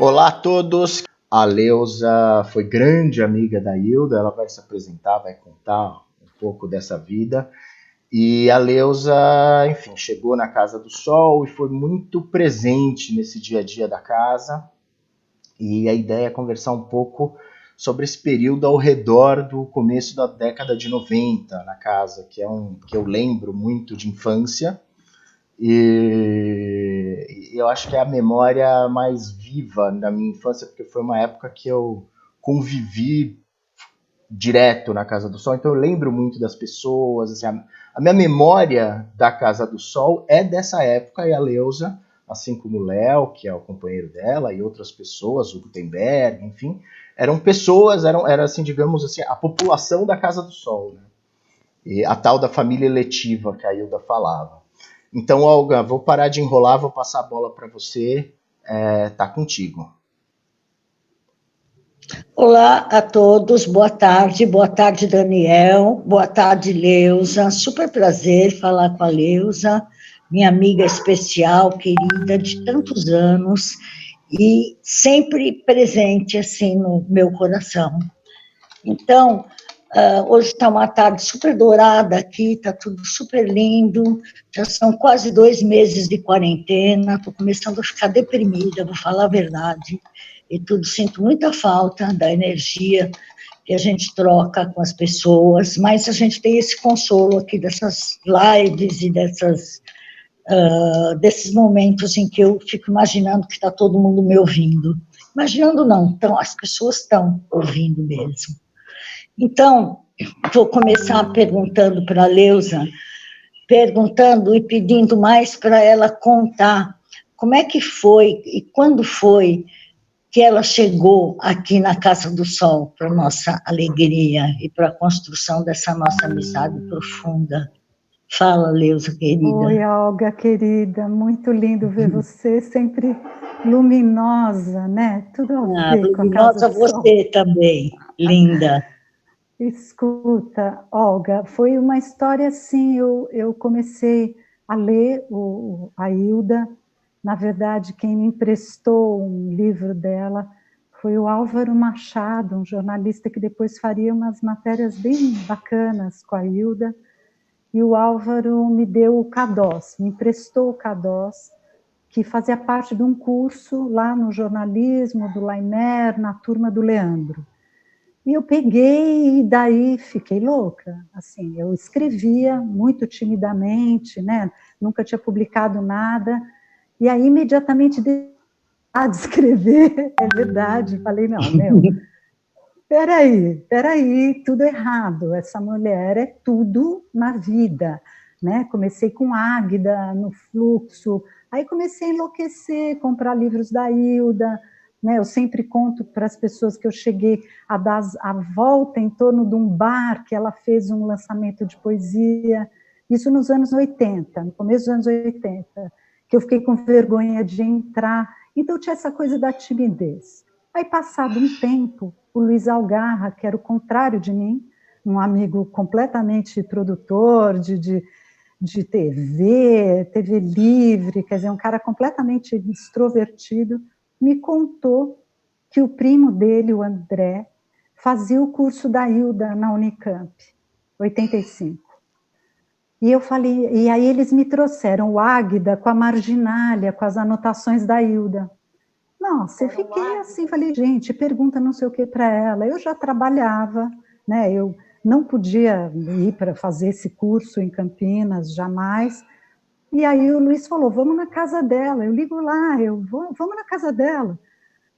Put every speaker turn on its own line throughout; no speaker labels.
Olá a todos. A Leusa foi grande amiga da Hilda, ela vai se apresentar, vai contar um pouco dessa vida. E a Leusa, enfim, chegou na Casa do Sol e foi muito presente nesse dia a dia da casa. E a ideia é conversar um pouco sobre esse período ao redor do começo da década de 90 na casa, que eu lembro muito de infância. E eu acho que é a memória mais viva da minha infância, porque foi uma época que eu convivi direto na Casa do Sol, então eu lembro muito das pessoas. Assim, a minha memória da Casa do Sol é dessa época, e a Leusa, assim como o Léo, que é o companheiro dela, e outras pessoas, o Gutenberg, enfim, eram pessoas, era assim, digamos assim, a população da Casa do Sol, né? E a tal da família eletiva que a Hilda falava. Então, Olga, vou parar de enrolar, vou passar a bola para você. Tá contigo.
Olá a todos, boa tarde Daniel, boa tarde Leusa, super prazer falar com a Leusa, minha amiga especial, querida, de tantos anos e sempre presente assim no meu coração. Então, hoje está uma tarde super dourada aqui, está tudo super lindo, já são quase 2 meses de quarentena, estou começando a ficar deprimida, vou falar a verdade, e tudo, sinto muita falta da energia que a gente troca com as pessoas, mas a gente tem esse consolo aqui dessas lives e desses momentos em que eu fico imaginando que está todo mundo me ouvindo. Imaginando não, então as pessoas estão ouvindo mesmo. Então, vou começar perguntando para a Leusa, perguntando e pedindo mais para ela contar como é que foi e quando foi que ela chegou aqui na Casa do Sol, para nossa alegria e para a construção dessa nossa amizade profunda. Fala, Leusa, querida.
Oi, Olga, querida, muito lindo ver você, sempre luminosa, né? Tudo a ver com a Casa do Sol.
Luminosa você também, linda.
Escuta, Olga, foi uma história assim, eu comecei a ler a Hilda, na verdade, quem me emprestou um livro dela foi o Álvaro Machado, um jornalista que depois faria umas matérias bem bacanas com a Hilda, e o Álvaro me deu o Cadós, me emprestou o Cadós, que fazia parte de um curso lá no jornalismo do Lainer, na turma do Leandro. E eu peguei e daí fiquei louca. Assim, eu escrevia muito timidamente, né? Nunca tinha publicado nada. E aí imediatamente de escrever, é verdade. Falei, não, peraí, tudo errado. Essa mulher é tudo na vida, né? Comecei com Águida, no Fluxo, aí comecei a enlouquecer, comprar livros da Hilda, né? Eu sempre conto para as pessoas que eu cheguei a dar a volta em torno de um bar que ela fez um lançamento de poesia, isso nos anos 80, no começo dos anos 80, que eu fiquei com vergonha de entrar, então tinha essa coisa da timidez. Aí, passado um tempo, o Luiz Algarra, que era o contrário de mim, um amigo completamente produtor de TV livre, quer dizer, um cara completamente extrovertido, me contou que o primo dele, o André, fazia o curso da Hilda na Unicamp, 85. E eu falei, e aí eles me trouxeram o Águida com a marginália, com as anotações da Hilda. Nossa, eu fiquei assim, falei, gente, pergunta não sei o que para ela. Eu já trabalhava, né? Eu não podia ir para fazer esse curso em Campinas, jamais. E aí o Luiz falou, vamos na casa dela. Eu ligo lá, vamos na casa dela.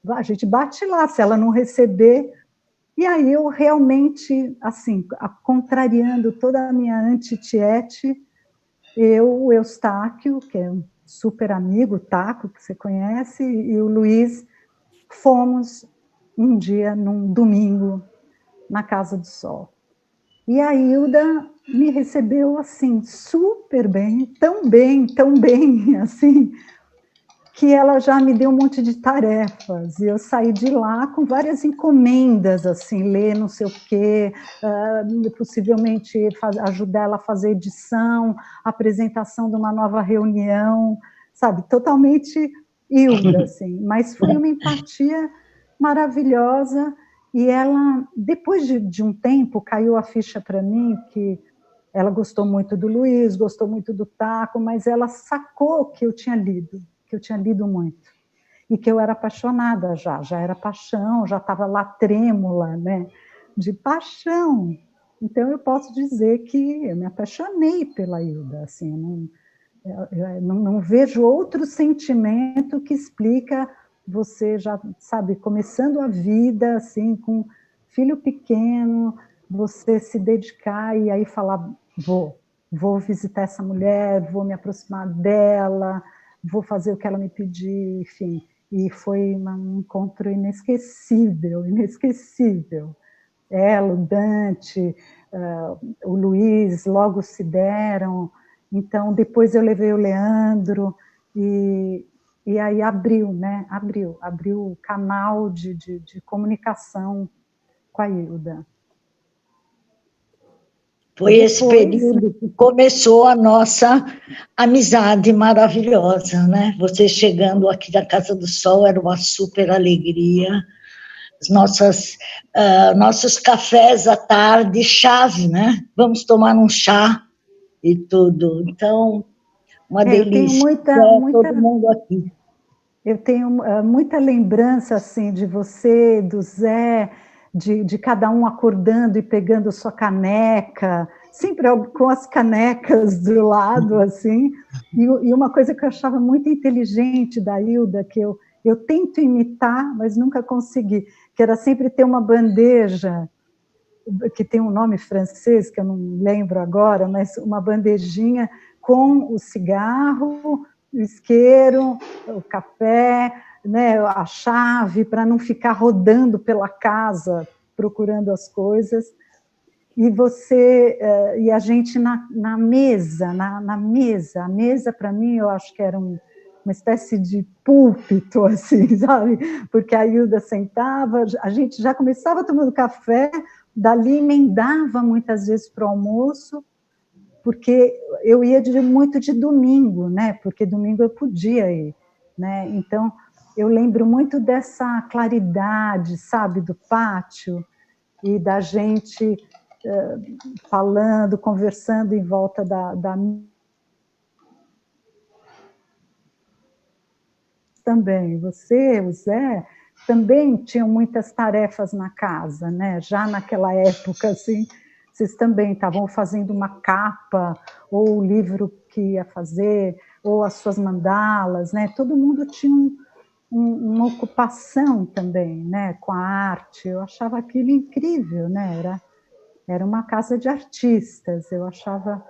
A gente bate lá, se ela não receber. E aí eu realmente, assim, contrariando toda a minha anti-tiete, o Eustáquio, que é um super amigo, o Taco, que você conhece, e o Luiz, fomos um dia, num domingo, na Casa do Sol. E a Hilda me recebeu, assim, super bem, tão bem, assim, que ela já me deu um monte de tarefas, e eu saí de lá com várias encomendas, assim, ler não sei o quê, possivelmente ajudar ela a fazer edição, apresentação de uma nova reunião, sabe, totalmente Hilda, assim, mas foi uma empatia maravilhosa, e ela, depois de um tempo, caiu a ficha para mim que ela gostou muito do Luiz, gostou muito do Taco, mas ela sacou que eu tinha lido muito, e que eu era apaixonada já era paixão, já estava lá trêmula, né, de paixão. Então eu posso dizer que eu me apaixonei pela Hilda, assim, eu não vejo outro sentimento que explica você já, sabe, começando a vida, assim, com filho pequeno, você se dedicar e aí falar, vou visitar essa mulher, vou me aproximar dela, vou fazer o que ela me pedir, enfim. E foi um encontro inesquecível. Ela, o Dante, o Luiz, logo se deram. Então, depois eu levei o Leandro, e aí abriu o canal de comunicação com a Hilda.
Foi esse período que começou a nossa amizade maravilhosa, né? Você chegando aqui da Casa do Sol era uma super alegria. Nossos cafés à tarde, chás, né? Vamos tomar um chá e tudo. Então, uma delícia. Todo mundo aqui.
Eu tenho muita lembrança, assim, de você, do Zé, de cada um acordando e pegando sua caneca, sempre com as canecas do lado, assim, e uma coisa que eu achava muito inteligente da Hilda, que eu tento imitar, mas nunca consegui, que era sempre ter uma bandeja, que tem um nome francês, que eu não lembro agora, mas uma bandejinha com o cigarro, o isqueiro, o café, né, a chave, para não ficar rodando pela casa procurando as coisas, e e a gente na mesa, a mesa para mim eu acho que era uma espécie de púlpito, assim, sabe? Porque a Hilda sentava, a gente já começava tomando café, dali emendava muitas vezes para o almoço, porque eu ia muito de domingo, né? Porque domingo eu podia ir, né? Então, eu lembro muito dessa claridade, sabe, do pátio, e da gente falando, conversando em volta da... Também, você, o Zé, também tinham muitas tarefas na casa, né? Já naquela época, assim, vocês também estavam fazendo uma capa, ou o livro que ia fazer, ou as suas mandalas, né? Todo mundo tinha uma ocupação também, né? Com a arte. Eu achava aquilo incrível, né? Era uma casa de artistas. Eu achava,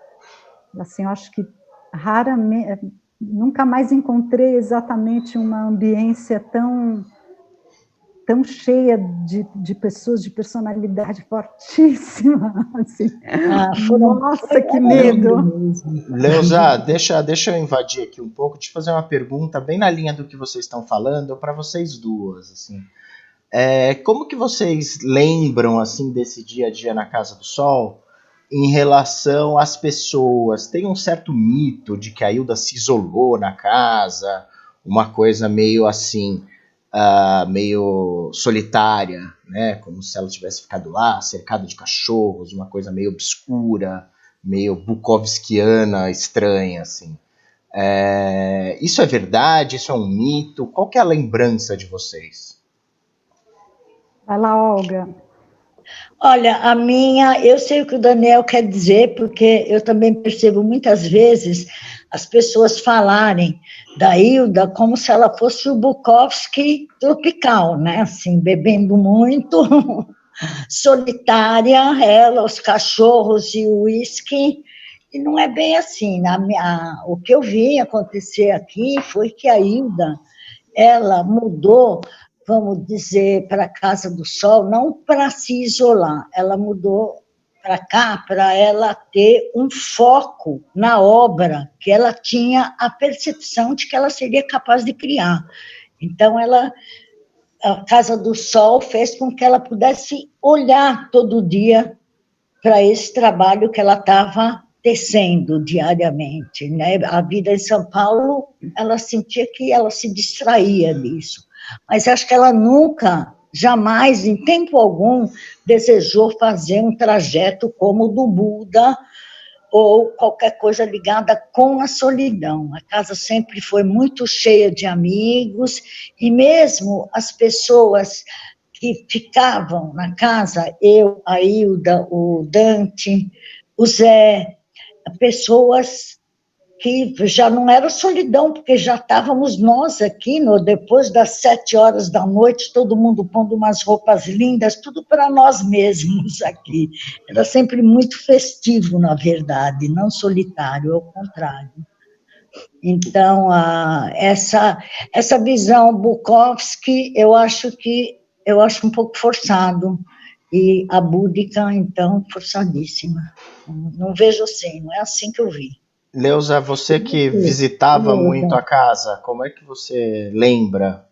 assim, eu acho que raramente, nunca mais encontrei exatamente uma ambiência tão cheia de pessoas de personalidade fortíssima, assim. Nossa, que medo!
Leusa, deixa eu invadir aqui um pouco, te fazer uma pergunta bem na linha do que vocês estão falando, para vocês duas, assim. Como que vocês lembram, assim, desse dia a dia na Casa do Sol em relação às pessoas? Tem um certo mito de que a Hilda se isolou na casa, uma coisa meio assim... meio solitária, né? Como se ela tivesse ficado lá, cercada de cachorros, uma coisa meio obscura, meio bukowskiana, estranha, assim. Isso é verdade? Isso é um mito? Qual que é a lembrança de vocês?
Vai lá, Olga.
Olha, eu sei o que o Daniel quer dizer, porque eu também percebo muitas vezes as pessoas falarem da Hilda como se ela fosse o Bukowski tropical, né? Assim, bebendo muito, solitária, ela, os cachorros e o uísque, e não é bem assim. O que eu vi acontecer aqui foi que a Hilda, ela mudou, vamos dizer, para a Casa do Sol, não para se isolar, ela mudou para cá para ela ter um foco na obra, que ela tinha a percepção de que ela seria capaz de criar. Então, a Casa do Sol fez com que ela pudesse olhar todo dia para esse trabalho que ela estava tecendo diariamente, né? A vida em São Paulo, ela sentia que ela se distraía disso, mas acho que ela nunca, jamais, em tempo algum, desejou fazer um trajeto como o do Buda ou qualquer coisa ligada com a solidão. A casa sempre foi muito cheia de amigos, e mesmo as pessoas que ficavam na casa, eu, a Hilda, o Dante, o Zé, pessoas que já não era solidão, porque já estávamos nós aqui, depois das 7 horas da noite, todo mundo pondo umas roupas lindas, tudo para nós mesmos aqui. Era sempre muito festivo, na verdade, não solitário, ao contrário. Então, essa visão Bukowski, eu acho um pouco forçado, e a búdica, então, forçadíssima. Não vejo assim, não é assim que eu vi.
Leusa, você que visitava muito a casa, como é que você lembra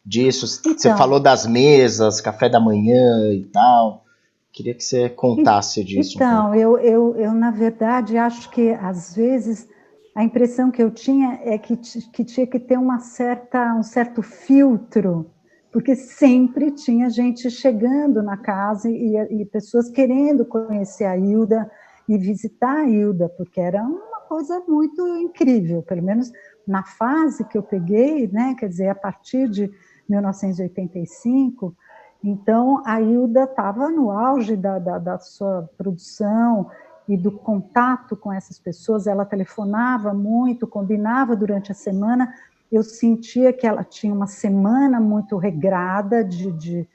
disso? Você falou das mesas, café da manhã e tal. Queria que você contasse disso.
Então, eu na verdade, acho que, às vezes, a impressão que eu tinha é que tinha que ter um certo filtro, porque sempre tinha gente chegando na casa e pessoas querendo conhecer a Hilda e visitar a Hilda, porque era uma coisa muito incrível, pelo menos na fase que eu peguei, né, quer dizer, a partir de 1985, então a Hilda estava no auge da sua produção e do contato com essas pessoas, ela telefonava muito, combinava durante a semana, eu sentia que ela tinha uma semana muito regrada de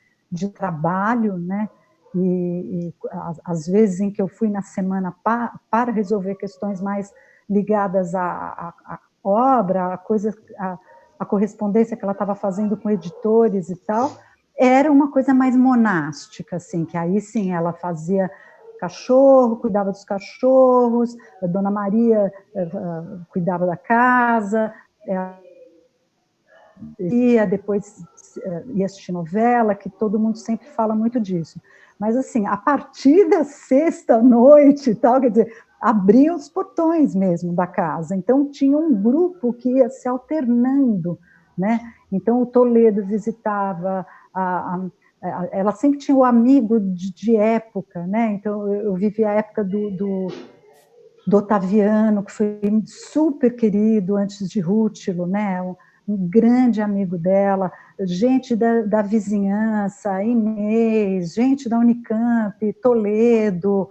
trabalho, né? E às vezes em que eu fui na semana para resolver questões mais ligadas à obra, a correspondência que ela estava fazendo com editores e tal, era uma coisa mais monástica, assim, que aí sim ela fazia cachorro, cuidava dos cachorros, a Dona Maria cuidava da casa, depois ia assistir novela, que todo mundo sempre fala muito disso. Mas, assim, a partir da sexta-noite e tal, quer dizer, abriam os portões mesmo da casa. Então, tinha um grupo que ia se alternando, né? Então, o Toledo visitava, ela sempre tinha o amigo de época, né? Então, eu vivi a época do Otaviano, que foi super querido antes de Rútilo, né? Um grande amigo dela, gente da vizinhança, Inês, gente da Unicamp, Toledo,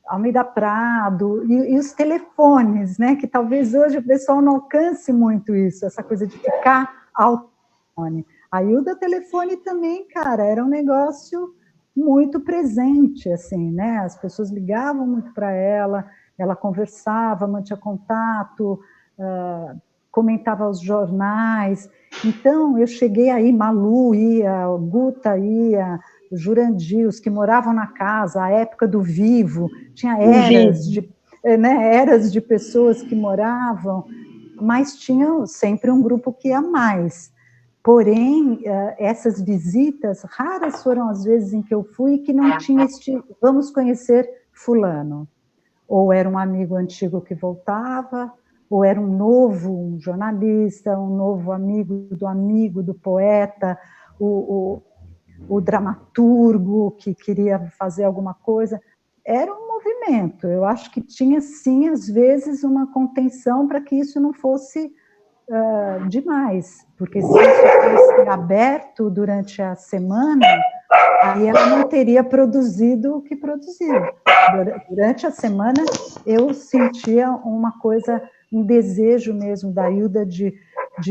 Almeida Prado, e os telefones, né? Que talvez hoje o pessoal não alcance muito isso, essa coisa de ficar ao telefone. A Hilda telefone também, cara, era um negócio muito presente, assim, né? As pessoas ligavam muito para ela conversava, mantinha contato, comentava os jornais. Então, eu cheguei aí, Malu ia, Guta ia, Jurandir, os que moravam na casa, a época do Vivo, tinha eras de pessoas que moravam, mas tinha sempre um grupo que ia mais. Porém, essas visitas, raras foram as vezes em que eu fui que não tinha vamos conhecer fulano. Ou era um amigo antigo que voltava, ou era um jornalista, um novo amigo do poeta, o dramaturgo que queria fazer alguma coisa. Era um movimento. Eu acho que tinha, sim, às vezes, uma contenção para que isso não fosse demais, porque se isso fosse aberto durante a semana, aí ela não teria produzido o que produziu. Durante a semana, eu sentia uma coisa, um desejo mesmo da Hilda de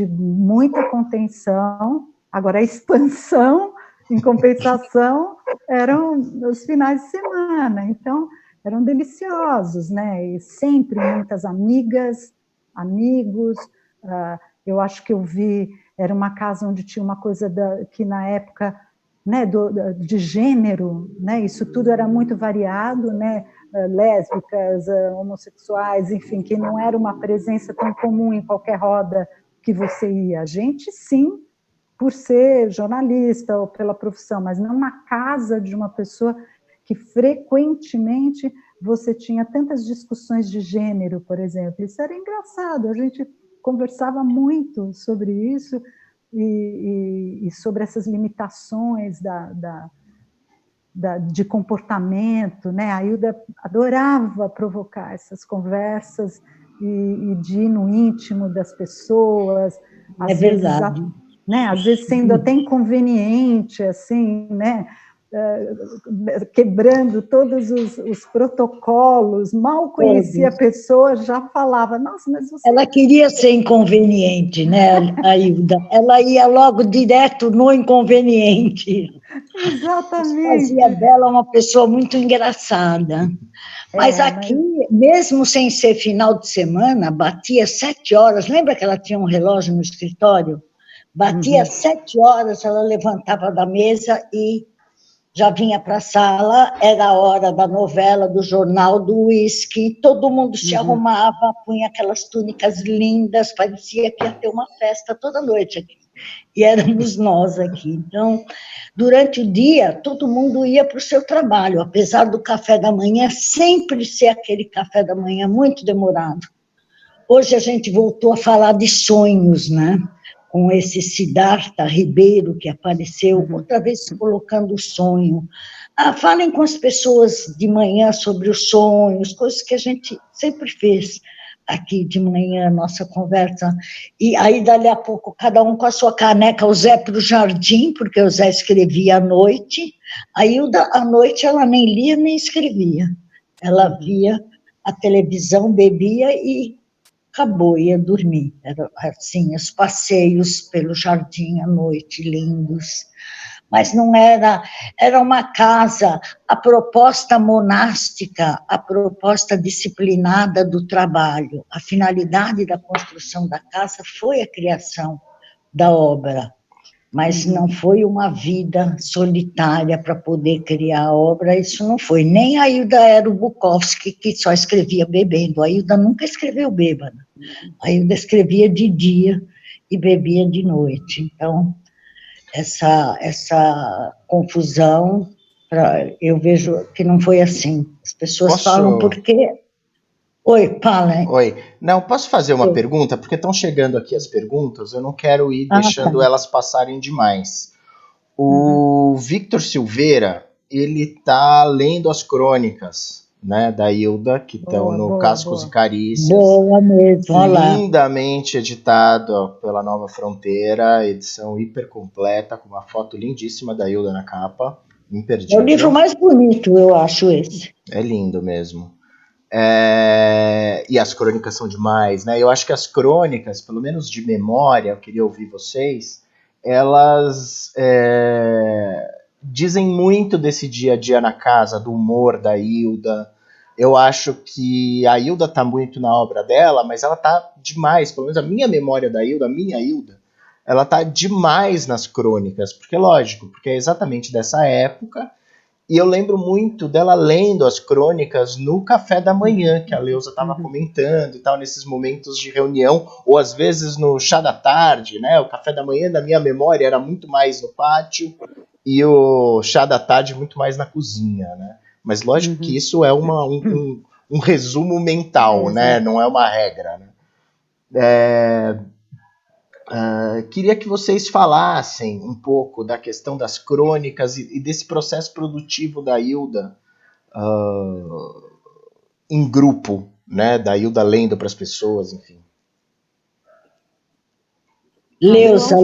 muita contenção. Agora, a expansão, em compensação, eram os finais de semana. Então, eram deliciosos, né? E sempre muitas amigas, amigos. Eu acho que eu vi, era uma casa onde tinha uma coisa que na época, né, de gênero, né, isso tudo era muito variado, né, lésbicas, homossexuais, enfim, que não era uma presença tão comum em qualquer roda que você ia. A gente, sim, por ser jornalista ou pela profissão, mas não na casa de uma pessoa que frequentemente você tinha tantas discussões de gênero, por exemplo. Isso era engraçado, a gente conversava muito sobre isso e sobre essas limitações de comportamento, né? A Hilda adorava provocar essas conversas e de ir no íntimo das pessoas,
É verdade.
né? Às vezes sendo até inconveniente, assim, né? Quebrando todos os protocolos, mal conhecia a pessoa, já falava, nossa, mas você...
Ela queria ser inconveniente, né, a Hilda? Ela ia logo direto no inconveniente.
Exatamente.
Isso fazia dela uma pessoa muito engraçada. Mas aqui, mesmo sem ser final de semana, batia 7 horas. Lembra que ela tinha um relógio no escritório? Batia 7 horas, ela levantava da mesa e já vinha para a sala, era a hora da novela, do jornal, do uísque, todo mundo se arrumava, punha aquelas túnicas lindas, parecia que ia ter uma festa toda noite aqui. E éramos nós aqui. Então, durante o dia, todo mundo ia para o seu trabalho, apesar do café da manhã sempre ser aquele café da manhã muito demorado. Hoje a gente voltou a falar de sonhos, né? Com esse Siddhartha Ribeiro que apareceu, outra vez colocando o sonho. Falem com as pessoas de manhã sobre os sonhos, coisas que a gente sempre fez aqui de manhã, nossa conversa. E aí, dali a pouco, cada um com a sua caneca, o Zé para o jardim, porque o Zé escrevia à noite, a Hilda, à noite, ela nem lia nem escrevia. Ela via a televisão, bebia e acabou, ia dormir. Era assim, os passeios pelo jardim à noite, lindos. Mas não era uma casa, a proposta monástica, a proposta disciplinada do trabalho. A finalidade da construção da casa foi a criação da obra, mas não foi uma vida solitária para poder criar a obra, isso não foi. Nem a Hilda era o Bukowski, que só escrevia bebendo, a Hilda nunca escreveu bêbada, a Hilda escrevia de dia e bebia de noite. Então, essa confusão, eu vejo que não foi assim. As pessoas falam porque... Oi, fala.
Oi. Não, posso fazer uma pergunta? Porque estão chegando aqui as perguntas, eu não quero ir deixando elas passarem demais. O Victor Silveira, ele está lendo as crônicas, né, da Hilda, que estão no Cascos e Carícias.
Boa mesmo,
lindamente editado pela Nova Fronteira, edição hiper completa, com uma foto lindíssima da Hilda na capa, imperdível.
É o livro mais bonito, eu acho, esse.
É lindo mesmo. E as crônicas são demais, né? Eu acho que as crônicas, pelo menos de memória, eu queria ouvir vocês, elas dizem muito desse dia a dia na casa, do humor da Hilda. Eu acho que a Hilda tá muito na obra dela, mas ela tá demais, pelo menos a minha memória da Hilda, a minha Hilda, ela tá demais nas crônicas, porque lógico, porque é exatamente dessa época. E eu lembro muito dela lendo as crônicas no café da manhã, que a Leusa estava comentando e tal, nesses momentos de reunião, ou às vezes no chá da tarde, né? O café da manhã, na minha memória, era muito mais no pátio, e o chá da tarde muito mais na cozinha, né? Mas lógico que isso é um resumo mental, né? Não é uma regra, né? Queria que vocês falassem um pouco da questão das crônicas e desse processo produtivo da Hilda em grupo, né? Da Hilda lendo para as pessoas, enfim.
Leusa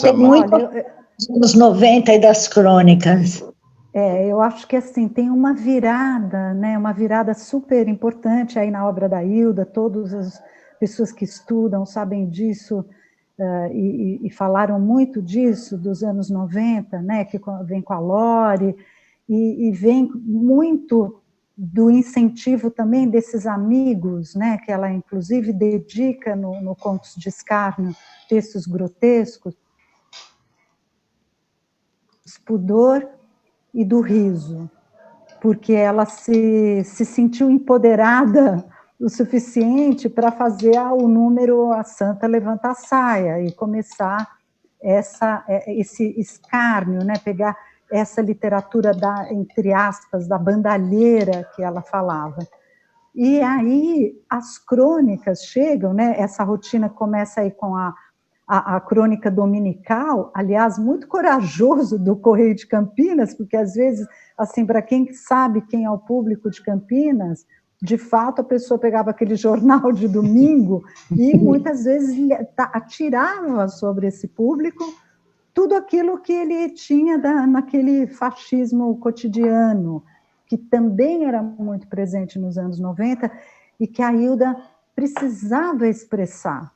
tem muito dos anos 90 e das crônicas.
Eu acho que assim, tem uma virada, né? Uma virada super importante aí na obra da Hilda, todas as pessoas que estudam sabem disso. E falaram muito disso dos anos 90, né, que vem com a Lore, e vem muito do incentivo também desses amigos, né, que ela inclusive dedica no Contos de Escárnio, textos grotescos, do pudor e do riso, porque ela se sentiu empoderada o suficiente para fazer o número A Santa Levanta a Saia e começar esse escárnio, né? essa literatura entre aspas, da bandalheira que ela falava. E aí as crônicas chegam, né? Essa rotina começa aí com a crônica dominical, aliás, muito corajoso do Correio de Campinas, porque às vezes, assim, para quem sabe quem é o público de Campinas, de fato a pessoa pegava aquele jornal de domingo e muitas vezes atirava sobre esse público tudo aquilo que ele tinha naquele fascismo cotidiano, que também era muito presente nos anos 90 e que a Hilda precisava expressar.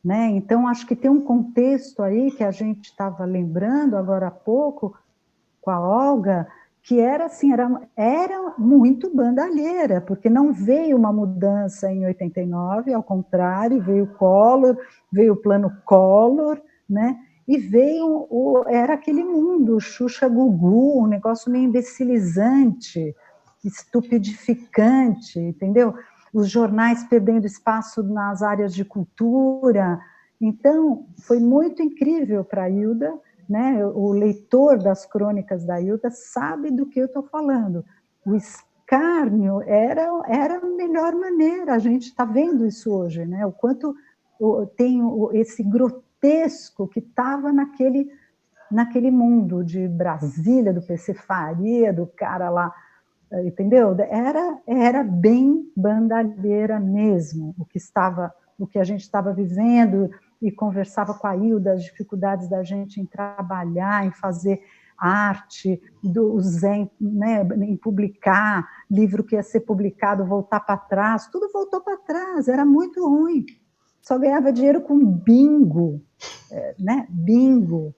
Né? Então, acho que tem um contexto aí que a gente estava lembrando agora há pouco com a Olga, que era assim, era muito bandalheira, porque não veio uma mudança em 89, ao contrário, veio o Collor, veio o plano Collor, né? E era aquele mundo, Xuxa Gugu, um negócio meio imbecilizante, estupidificante, entendeu? Os jornais perdendo espaço nas áreas de cultura. Então, foi muito incrível para a Hilda, né? O leitor das crônicas da Hilda sabe do que eu estou falando. O escárnio era a melhor maneira, a gente está vendo isso hoje, né? O quanto tem esse grotesco que estava naquele mundo de Brasília, do PC Faria, do cara lá, entendeu? Era bem bandalheira mesmo, o que a gente estava vivendo, e conversava com a Hilda as dificuldades da gente em trabalhar, em fazer arte, né, em publicar, livro que ia ser publicado, voltar para trás, tudo voltou para trás, era muito ruim. Só ganhava dinheiro com bingo, né? Bingo,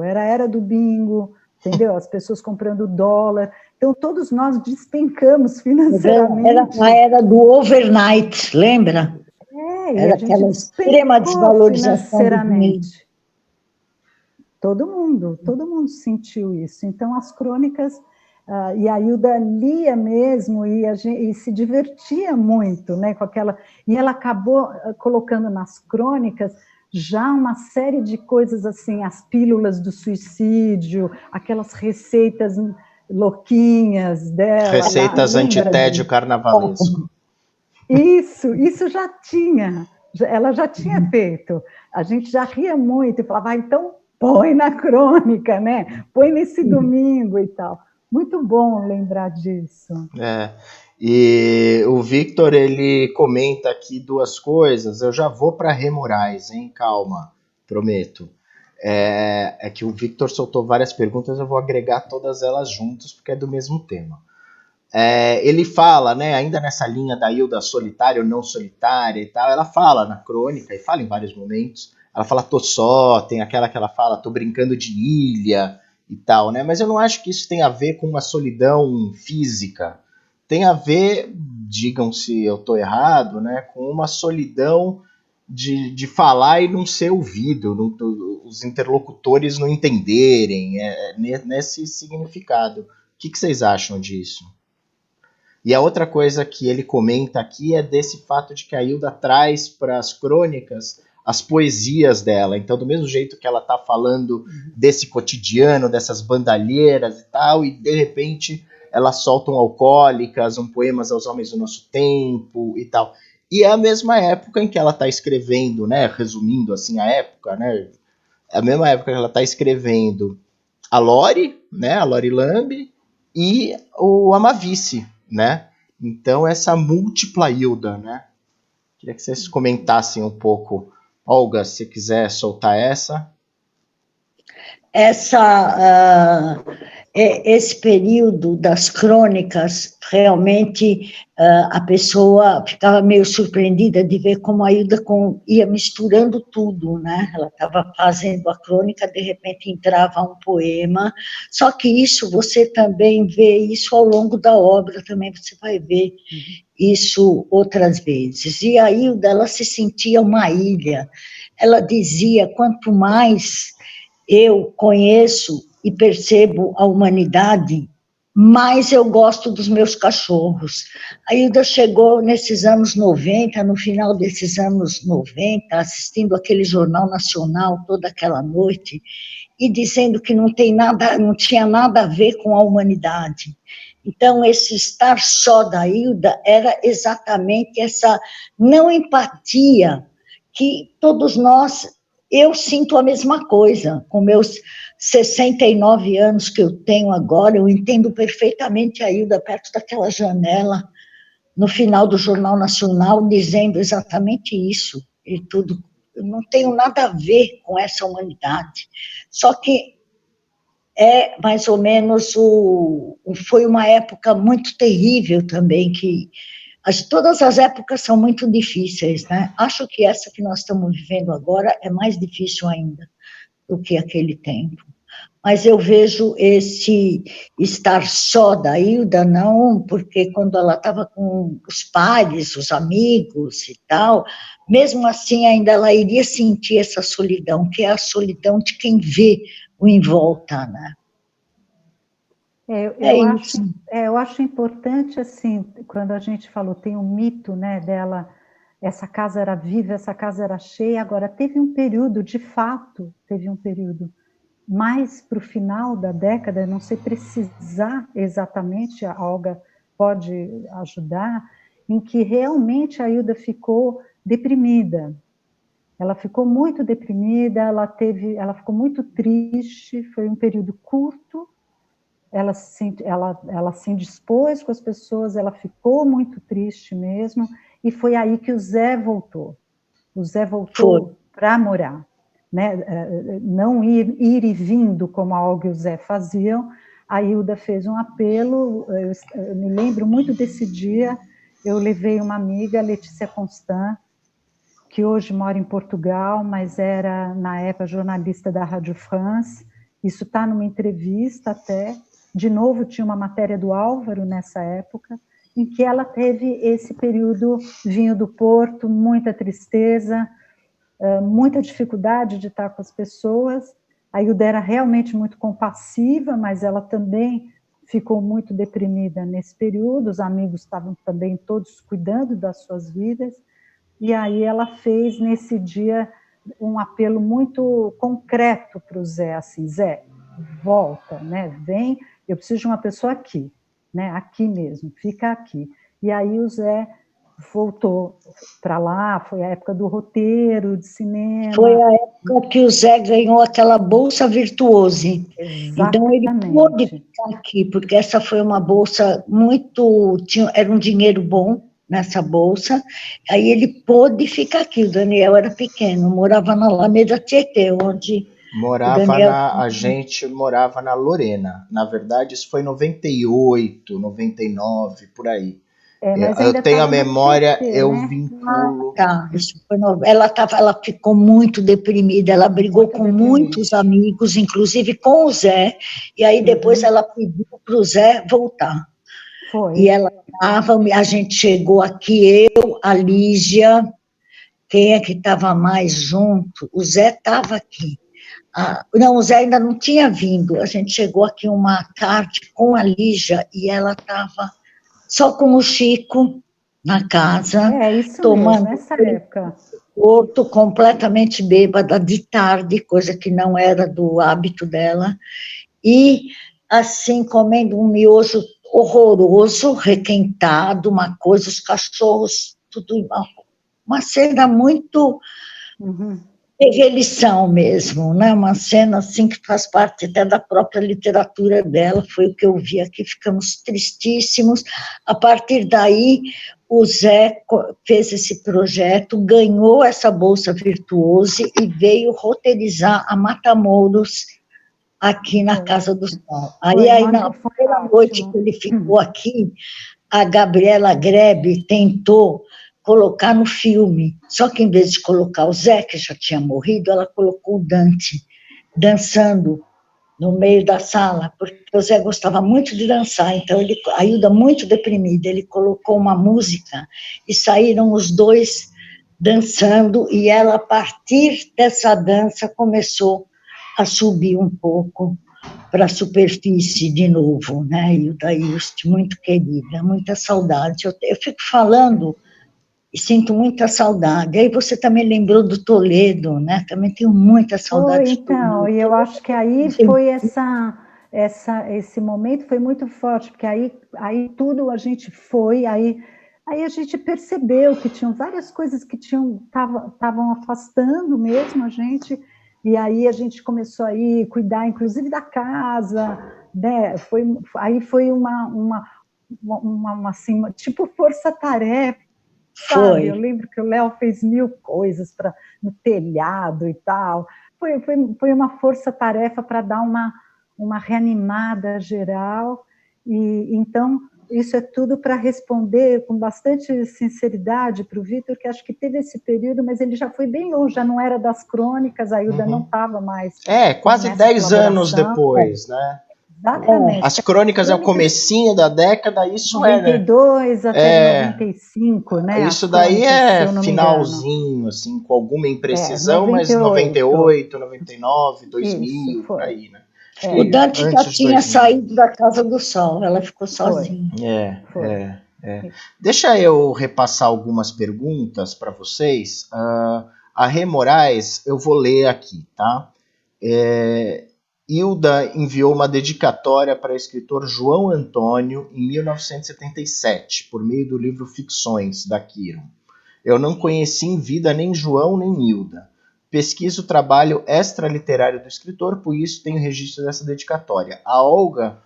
era a era do bingo, entendeu? As pessoas comprando dólar. Então, todos nós despencamos financeiramente.
Era a era do overnight, lembra?
Era aquela extrema desvalorização financeiramente. Todo mundo sentiu isso. Então, as crônicas, e a Hilda lia mesmo, e se divertia muito, né, com aquela... E ela acabou colocando nas crônicas já uma série de coisas assim, as pílulas do suicídio, aquelas receitas louquinhas dela.
Receitas antitédio carnavalesco.
Isso já tinha, ela já tinha feito. A gente já ria muito e falava, então põe na crônica, né? Põe nesse domingo e tal. Muito bom lembrar disso.
E o Victor, ele comenta aqui duas coisas. Eu já vou para Rê Moraes, hein? Calma, prometo. É que o Victor soltou várias perguntas, eu vou agregar todas elas juntas, porque é do mesmo tema. Ele fala, né, ainda nessa linha da Hilda solitária ou não solitária e tal, ela fala na crônica, e fala em vários momentos, ela fala, tô só, tem aquela que ela fala, tô brincando de ilha e tal, né, mas eu não acho que isso tem a ver com uma solidão física, tem a ver, digam se eu tô errado, né, com uma solidão de falar e não ser ouvido, os interlocutores não entenderem, nesse significado. O que vocês acham disso? E a outra coisa que ele comenta aqui é desse fato de que a Hilda traz para as crônicas as poesias dela. Então, do mesmo jeito que ela está falando desse cotidiano, dessas bandalheiras e tal, e de repente ela solta um Alcoólicas, um Poemas aos Homens do Nosso Tempo e tal. E é a mesma época em que ela está escrevendo, né, resumindo assim a época, né, é a mesma época que ela está escrevendo a Lori, né, a Lori Lambe, e o Amavice, né? Então, essa múltipla Hilda, né? Queria que vocês comentassem um pouco. Olga, se quiser soltar essa.
Esse período das crônicas, realmente a pessoa ficava meio surpreendida de ver como a Hilda ia misturando tudo, né? Ela estava fazendo a crônica, de repente entrava um poema, só que isso você também vê isso ao longo da obra, também você vai ver isso outras vezes. E a Hilda, ela se sentia uma ilha. Ela dizia, quanto mais eu conheço e percebo a humanidade, mais eu gosto dos meus cachorros. A Hilda chegou nesses anos 90, no final desses anos 90, assistindo aquele Jornal Nacional toda aquela noite, e dizendo que não tinha nada a ver com a humanidade. Então, esse estar só da Hilda era exatamente essa não empatia que todos nós, eu sinto a mesma coisa, com meus 69 anos que eu tenho agora, eu entendo perfeitamente a Hilda perto daquela janela, no final do Jornal Nacional, dizendo exatamente isso, e tudo. Eu não tenho nada a ver com essa humanidade. Só que é mais ou menos foi uma época muito terrível também, que todas as épocas são muito difíceis, né? Acho que essa que nós estamos vivendo agora é mais difícil ainda do que aquele tempo. Mas eu vejo esse estar só da Hilda, não, porque quando ela estava com os pais, os amigos e tal, mesmo assim ainda ela iria sentir essa solidão, que é a solidão de quem vê o em volta, né?
Eu acho importante, assim, quando a gente falou, tem um mito, né, dela, essa casa era viva, essa casa era cheia, agora teve um período, de fato, mais para o final da década, não sei precisar exatamente, a Olga pode ajudar, em que realmente a Hilda ficou deprimida. Ela ficou muito deprimida, ela ficou muito triste, foi um período curto, ela se indispôs com as pessoas, ela ficou muito triste mesmo, e foi aí que o Zé voltou. O Zé voltou para morar. Né, não ir e vindo como a Olga e o Zé faziam. A Hilda fez um apelo, eu me lembro muito desse dia, eu levei uma amiga, Letícia Constant, que hoje mora em Portugal, mas era, na época, jornalista da Rádio France, isso está numa entrevista até, de novo tinha uma matéria do Álvaro nessa época, em que ela teve esse período, vinho do Porto, muita tristeza, muita dificuldade de estar com as pessoas. A Hilda era realmente muito compassiva, mas ela também ficou muito deprimida nesse período, os amigos estavam também todos cuidando das suas vidas, e aí ela fez nesse dia um apelo muito concreto para o Zé, assim, Zé, volta, né? Vem, eu preciso de uma pessoa aqui, né? Aqui mesmo, fica aqui. E aí o Zé voltou para lá, foi a época do roteiro, de cinema.
Foi a época que o Zé ganhou aquela bolsa Virtuose.
Exatamente.
Então ele pôde ficar aqui, porque essa foi uma bolsa era um dinheiro bom nessa bolsa, aí ele pôde ficar aqui. O Daniel era pequeno, morava na Alameda Tietê, onde
a gente morava na Lorena. Na verdade, isso foi em 98, 99, por aí. Eu tenho a memória, PT, eu né? Vinculo.
Ela ficou muito deprimida, ela brigou com muitos amigos, inclusive com o Zé, e aí depois ela pediu para o Zé voltar.
Foi.
E ela estava, a gente chegou aqui, eu, a Lígia, quem é que estava mais junto? O Zé estava aqui. Não, o Zé ainda não tinha vindo, a gente chegou aqui uma tarde com a Lígia, e ela estava só com o Chico na casa,
isso
tomando
mesmo, nessa época.
Outro completamente bêbada de tarde, coisa que não era do hábito dela, e assim comendo um miojo horroroso, requentado, uma coisa, os cachorros, tudo, uma cena muito eles mesmo, né? Uma cena assim que faz parte até da própria literatura dela, foi o que eu vi aqui, ficamos tristíssimos. A partir daí, o Zé fez esse projeto, ganhou essa bolsa Virtuose e veio roteirizar a Matamoros aqui na Casa do Sol. Aí na primeira noite que ele ficou aqui, a Gabriela Grebe tentou colocar no filme, só que em vez de colocar o Zé, que já tinha morrido, ela colocou o Dante dançando no meio da sala, porque o Zé gostava muito de dançar, então a Hilda muito deprimida, ele colocou uma música e saíram os dois dançando, e ela, a partir dessa dança, começou a subir um pouco para a superfície de novo, né? Hilda Ilst, muito querida, muita saudade. Eu fico falando e sinto muita saudade. Aí você também lembrou do Toledo, né? Também tenho muita saudade de
Então,
Toledo.
e eu acho que aí foi esse momento foi muito forte, porque aí tudo a gente foi, aí a gente percebeu que tinham várias coisas que estavam afastando mesmo a gente, e aí a gente começou a cuidar, inclusive da casa, né? Aí foi uma assim, tipo força-tarefa, sabe? Eu lembro que o Léo fez 1000 coisas no telhado e tal. Foi uma força-tarefa para dar uma reanimada geral. E então, isso é tudo para responder com bastante sinceridade para o Vitor, que acho que teve esse período, mas ele já foi bem longe, já não era das crônicas, a Hilda não estava mais.
Quase 10 anos depois, né?
Exatamente.
As crônicas é o comecinho da década, isso
92 até 95, né?
Isso daí finalzinho, assim, com alguma imprecisão, 98. Mas 98, 99, 2000,
isso,
por aí, né?
O Dante já tinha saído da Casa do Sol, ela ficou sozinha.
Deixa eu repassar algumas perguntas para vocês. A Rê Moraes, eu vou ler aqui, tá? Hilda enviou uma dedicatória para o escritor João Antônio em 1977, por meio do livro Ficções, da Quirón. Eu não conheci em vida nem João nem Hilda. Pesquiso o trabalho extraliterário do escritor, por isso tenho registro dessa dedicatória. A Olga,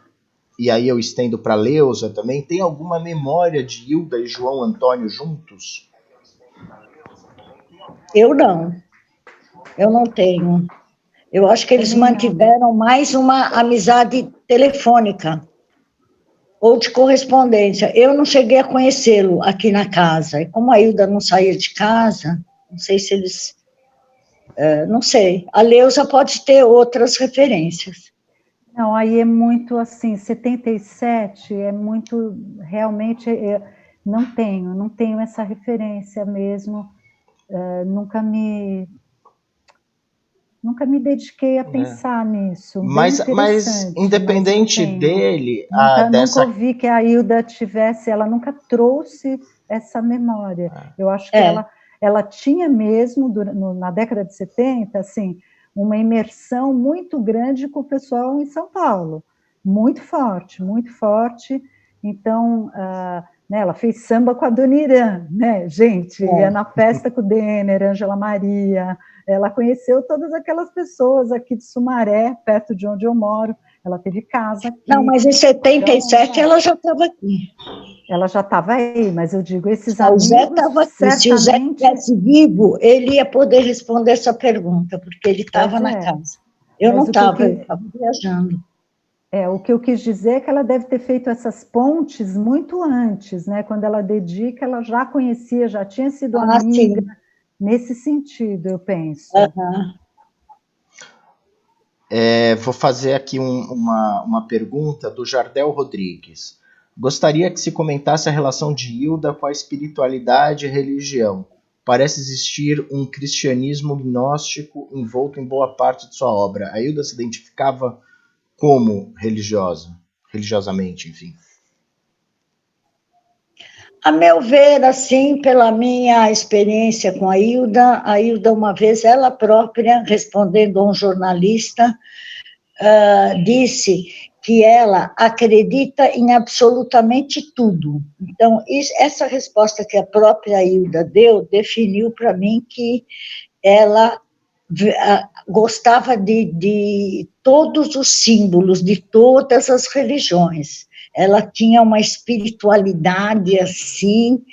e aí eu estendo para a Leusa também, tem alguma memória de Hilda e João Antônio juntos?
Eu não tenho. Eu acho que eles mantiveram mais uma amizade telefônica ou de correspondência. Eu não cheguei a conhecê-lo aqui na casa. E como a Hilda não saía de casa, não sei se eles... não sei. A Leusa pode ter outras referências.
Não, aí é muito assim, 77 é muito... Realmente, não tenho essa referência mesmo. Nunca me dediquei a pensar nisso.
Mas independente dele...
Nunca ouvi que a Hilda tivesse... Ela nunca trouxe essa memória. Eu acho que ela tinha mesmo, na década de 70, assim, uma imersão muito grande com o pessoal em São Paulo. Muito forte, muito forte. Então... né, ela fez samba com a Dona Irã, né, gente, ia na festa com o Denner, Ângela Maria, ela conheceu todas aquelas pessoas aqui de Sumaré, perto de onde eu moro, ela teve casa aqui.
Não, mas em 77 ela já estava aqui.
Ela já estava aí, mas eu digo, esses amigos...
O Zé estava aqui, certamente... se o Zé estivesse vivo, ele ia poder responder essa pergunta, porque ele estava na casa. Eu não estava, eu estava viajando.
O que eu quis dizer é que ela deve ter feito essas pontes muito antes, né? Quando ela dedica, ela já conhecia, já tinha sido amiga, sim. Nesse sentido, eu penso.
Vou fazer aqui uma pergunta do Jardel Rodrigues. Gostaria que se comentasse a relação de Hilda com a espiritualidade e religião. Parece existir um cristianismo gnóstico envolto em boa parte de sua obra. A Hilda se identificava como religiosamente, enfim?
A meu ver, assim, pela minha experiência com a Hilda uma vez, ela própria, respondendo a um jornalista, disse que ela acredita em absolutamente tudo. Então, essa resposta que a própria Hilda deu, definiu para mim que ela gostava de todos os símbolos, de todas as religiões. Ela tinha uma espiritualidade, assim,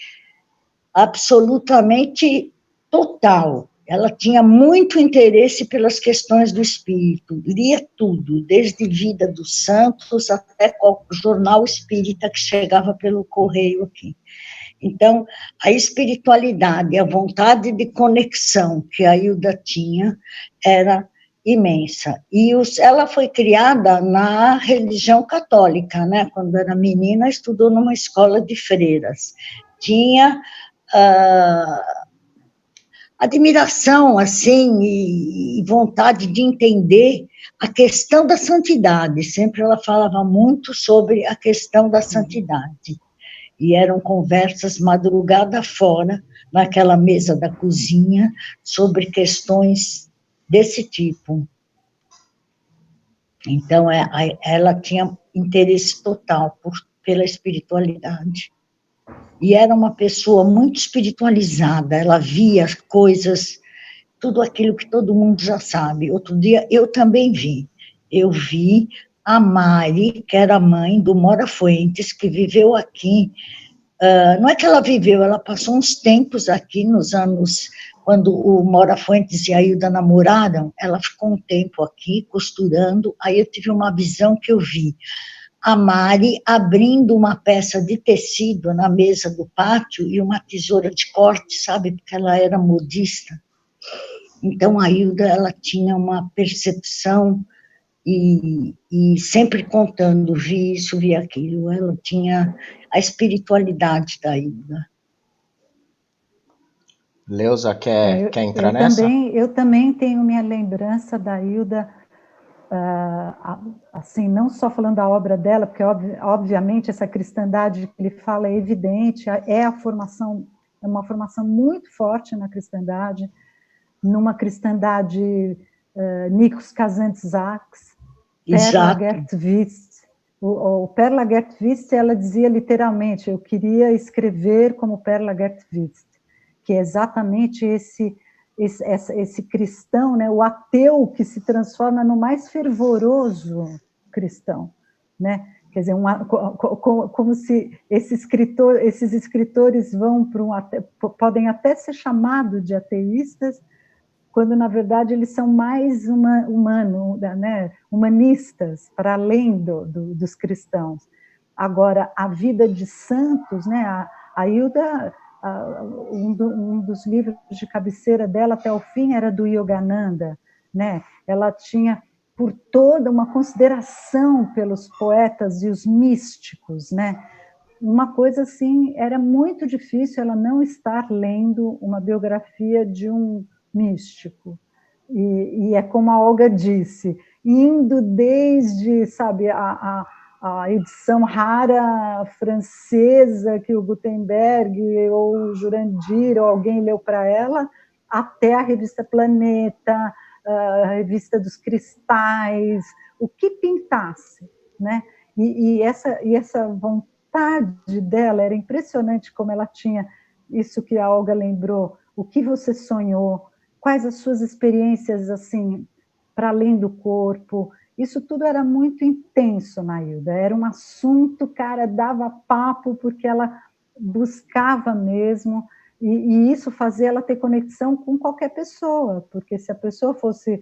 absolutamente total. Ela tinha muito interesse pelas questões do espírito, lia tudo, desde Vida dos Santos até o jornal espírita que chegava pelo correio aqui. Então, a espiritualidade, a vontade de conexão que a Hilda tinha era imensa. E ela foi criada na religião católica, né? Quando era menina, estudou numa escola de freiras. Tinha admiração, assim, e vontade de entender a questão da santidade. Sempre ela falava muito sobre a questão da santidade. E eram conversas madrugada fora, naquela mesa da cozinha, sobre questões desse tipo. Então, ela tinha interesse total pela espiritualidade. E era uma pessoa muito espiritualizada, ela via coisas, tudo aquilo que todo mundo já sabe. Outro dia, eu também vi. Eu vi a Mari, que era mãe do Mora Fuentes, que viveu aqui. Não é que ela viveu, ela passou uns tempos aqui nos anos, quando o Mora Fuentes e a Hilda namoraram, ela ficou um tempo aqui costurando, aí eu tive uma visão que eu vi a Mari abrindo uma peça de tecido na mesa do pátio e uma tesoura de corte, sabe, porque ela era modista. Então a Hilda, ela tinha uma percepção e sempre contando, vi isso, vi aquilo, ela tinha a espiritualidade da Hilda.
Leusa, quer entrar nessa?
Eu também tenho minha lembrança da Hilda, assim, não só falando da obra dela, porque obviamente essa cristandade que ele fala é evidente, é uma formação muito forte na cristandade, numa cristandade Nikos Kazantzakis, Perla Gertvist. O Perla Gertvist, ela dizia literalmente, eu queria escrever como Perla Gertvist, que é exatamente esse cristão, né, o ateu que se transforma no mais fervoroso cristão, né? Quer dizer, como se esses escritores vão para podem até ser chamados de ateístas, quando na verdade eles são mais humanistas, para além dos cristãos. Agora, a vida de santos, né, a Hilda, um dos livros de cabeceira dela até o fim era do Yogananda, né? Ela tinha por toda uma consideração pelos poetas e os místicos, né? Uma coisa assim, era muito difícil ela não estar lendo uma biografia de um místico. E é como a Olga disse, indo desde, sabe, a edição rara francesa que o Gutenberg ou o Jurandir ou alguém leu para ela, até a revista Planeta, a revista dos cristais, o que pintasse, né? E essa vontade dela era impressionante, como ela tinha isso que a Olga lembrou, o que você sonhou, quais as suas experiências assim para além do corpo. Isso tudo era muito intenso na Hilda, era um assunto, cara, dava papo, porque ela buscava mesmo, e isso fazia ela ter conexão com qualquer pessoa, porque se a pessoa fosse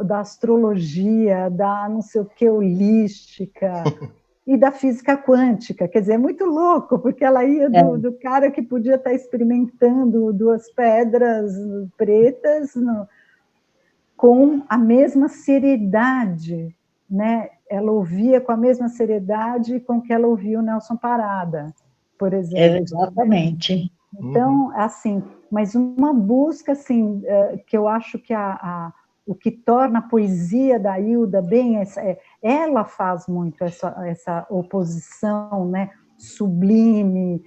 da astrologia, da não sei o que, holística, e da física quântica, quer dizer, é muito louco, porque ela ia do cara que podia estar experimentando duas pedras pretas com a mesma seriedade, né? Ela ouvia com a mesma seriedade com que ela ouvia o Nelson Parada, por exemplo.
Exatamente.
Então, assim, mas uma busca, assim, que eu acho que o que torna a poesia da Hilda bem, ela faz muito essa oposição, né, sublime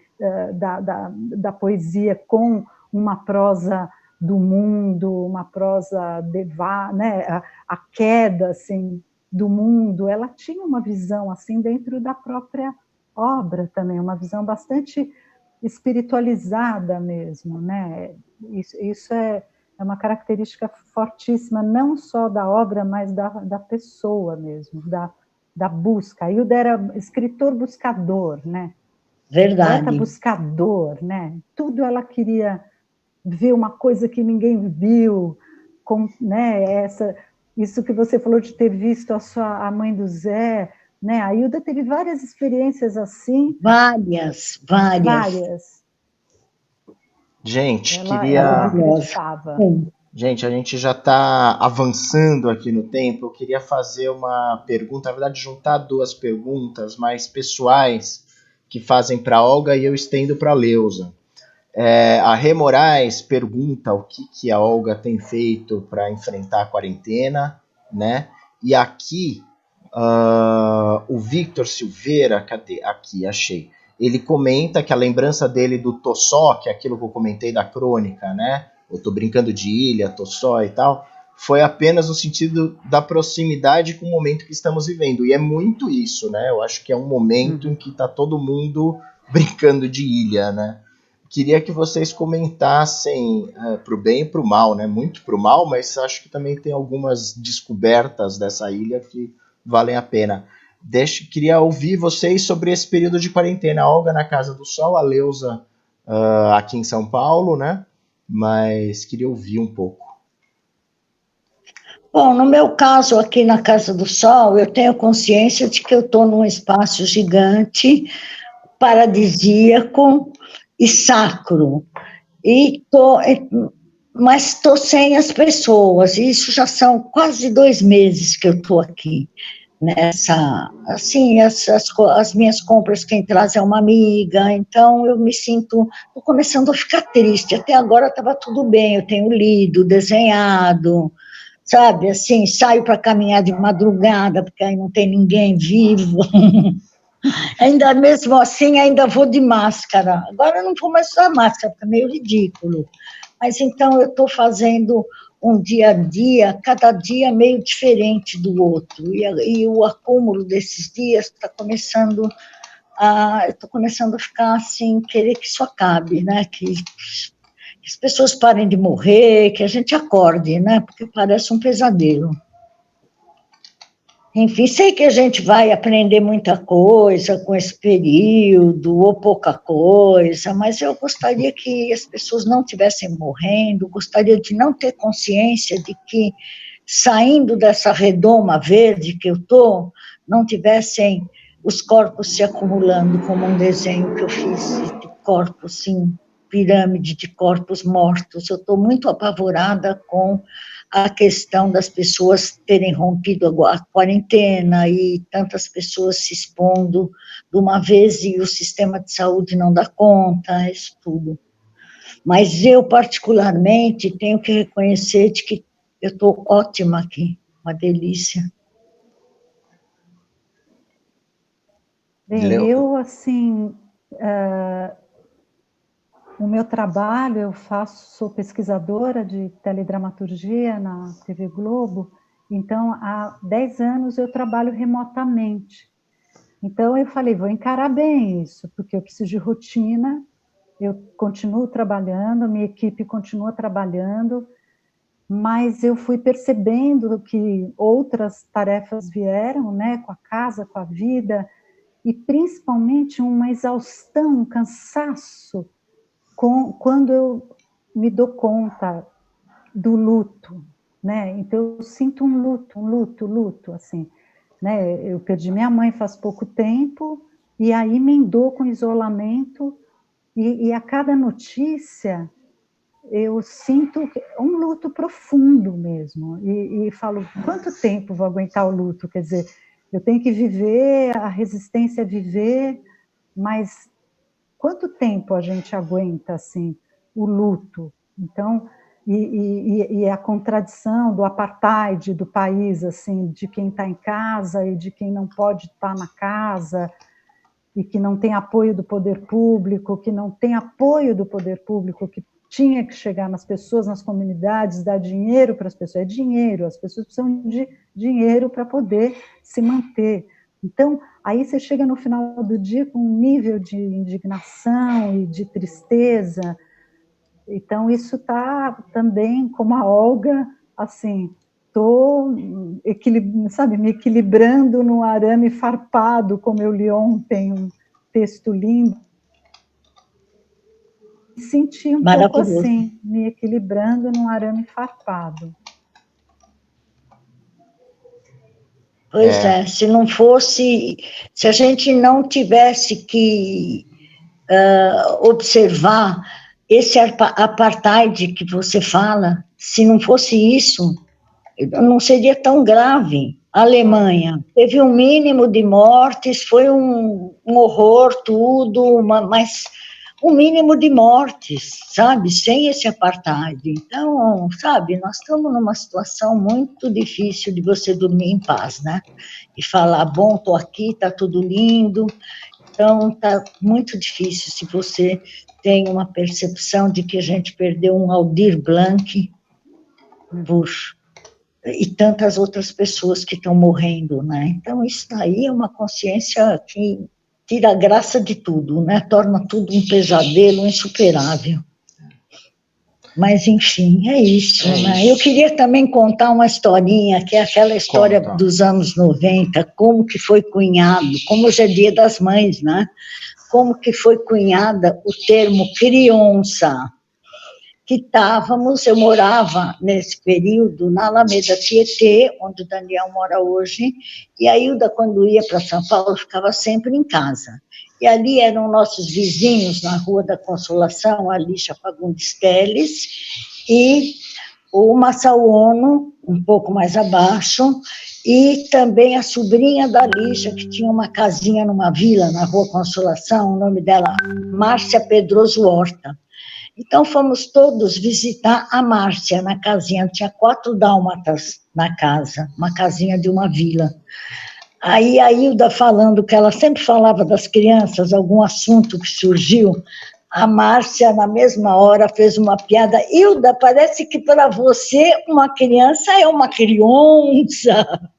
da poesia com uma prosa do mundo, uma prosa né, a queda assim, do mundo. Ela tinha uma visão assim dentro da própria obra também, uma visão bastante espiritualizada mesmo, né? Isso é uma característica fortíssima, não só da obra, mas da pessoa mesmo, da busca. A Hilda era escritor buscador, né?
Verdade.
Poeta buscador, né? Tudo ela queria ver uma coisa que ninguém viu, né? Isso que você falou de ter visto a mãe do Zé, né? A Hilda teve várias experiências assim.
Várias.
Gente,
ela acreditava.
Gente, a gente já está avançando aqui no tempo. Eu queria fazer uma pergunta, na verdade, juntar duas perguntas mais pessoais que fazem para a Olga e eu estendo para a Leusa. A Rê Moraes pergunta o que a Olga tem feito para enfrentar a quarentena, né? E aqui o Victor Silveira, cadê? Aqui, achei. ele comenta que a lembrança dele do Tossó, que é aquilo que eu comentei da crônica, né? Eu tô brincando de ilha, Tossó e tal, foi apenas no sentido da proximidade com o momento que estamos vivendo. E é muito isso, né? Eu acho que é um momento em que tá todo mundo brincando de ilha, né? Queria que vocês comentassem pro bem e pro mal, né? Muito pro mal, mas acho que também tem algumas descobertas dessa ilha que valem a pena. Queria ouvir vocês sobre esse período de quarentena. A Olga na Casa do Sol, a Leusa aqui em São Paulo, né? Mas queria ouvir um pouco.
Bom, no meu caso, aqui na Casa do Sol, eu tenho consciência de que eu estou num espaço gigante, paradisíaco e sacro. Mas estou sem as pessoas, e isso já são quase 2 meses que eu estou aqui. Assim, as minhas compras quem traz é uma amiga, então eu me sinto, estou começando a ficar triste. Até agora estava tudo bem, eu tenho lido, desenhado, sabe, assim, saio para caminhar de madrugada, porque aí não tem ninguém vivo. Ainda mesmo assim, ainda vou de máscara. Agora eu não vou mais usar máscara, porque é meio ridículo. Mas então eu estou fazendo um dia a dia, cada dia meio diferente do outro. E o acúmulo desses dias está começando eu estou começando a ficar assim, querer que isso acabe, né? Que as pessoas parem de morrer, que a gente acorde, né? Porque parece um pesadelo. Enfim, sei que a gente vai aprender muita coisa com esse período, ou pouca coisa, mas eu gostaria que as pessoas não estivessem morrendo, gostaria de não ter consciência de que, saindo dessa redoma verde que eu estou, não tivessem os corpos se acumulando, como um desenho que eu fiz, de corpos, sim, pirâmide de corpos mortos. Eu estou muito apavorada com a questão das pessoas terem rompido a quarentena e tantas pessoas se expondo de uma vez e o sistema de saúde não dá conta, isso tudo. Mas eu, particularmente, tenho que reconhecer de que eu estou ótima aqui, uma delícia.
Bem, eu, assim, o meu trabalho, sou pesquisadora de teledramaturgia na TV Globo, então há 10 anos eu trabalho remotamente. Então eu falei, vou encarar bem isso, porque eu preciso de rotina, eu continuo trabalhando, minha equipe continua trabalhando, mas eu fui percebendo que outras tarefas vieram, né, com a casa, com a vida, e principalmente uma exaustão, um cansaço, quando eu me dou conta do luto, né? Então eu sinto um luto, assim, né? Eu perdi minha mãe faz pouco tempo e aí emendou com isolamento e a cada notícia eu sinto um luto profundo mesmo e falo, quanto tempo vou aguentar o luto? Quer dizer, eu tenho que viver, a resistência é viver, mas quanto tempo a gente aguenta assim o luto? Então, e a contradição do apartheid do país, assim, de quem está em casa e de quem não pode estar na casa, e que não tem apoio do poder público, que tinha que chegar nas pessoas, nas comunidades, dar dinheiro para as pessoas. É dinheiro, as pessoas precisam de dinheiro para poder se manter. Então, aí você chega no final do dia com um nível de indignação e de tristeza. Então, isso está também, como a Olga, assim, estou me equilibrando no arame farpado, como eu li ontem, um texto lindo. Me senti um pouco assim, me equilibrando num arame farpado.
Pois é, se a gente não tivesse que observar esse apartheid que você fala, se não fosse isso, não seria tão grave. A Alemanha teve um mínimo de mortes, foi um horror tudo, mas um mínimo de mortes, sabe, sem esse apartheid. Então, sabe, nós estamos numa situação muito difícil de você dormir em paz, né? E falar, bom, estou aqui, está tudo lindo. Então, está muito difícil. Se você tem uma percepção de que a gente perdeu um Aldir Blanc e tantas outras pessoas que estão morrendo, né? Então, isso daí é uma consciência que tira a graça de tudo, né? Torna tudo um pesadelo insuperável. Mas, enfim, é isso, né? Eu queria também contar uma historinha, que é aquela história dos anos 90, como que foi cunhado, como hoje é Dia das Mães, né? Como que foi cunhada o termo criança, que eu morava nesse período na Alameda Tietê, onde o Daniel mora hoje, e a Hilda, quando ia para São Paulo, ficava sempre em casa. E ali eram nossos vizinhos, na Rua da Consolação, a Lígia Fagundes Teles, e o Massaono, um pouco mais abaixo, e também a sobrinha da Lígia, que tinha uma casinha numa vila, na Rua Consolação, o nome dela, Márcia Pedroso Horta. Então, fomos todos visitar a Márcia na casinha, tinha 4 dálmatas na casa, uma casinha de uma vila. Aí a Hilda falando que ela sempre falava das crianças, algum assunto que surgiu, a Márcia, na mesma hora, fez uma piada. Hilda, parece que para você uma criança é uma criança.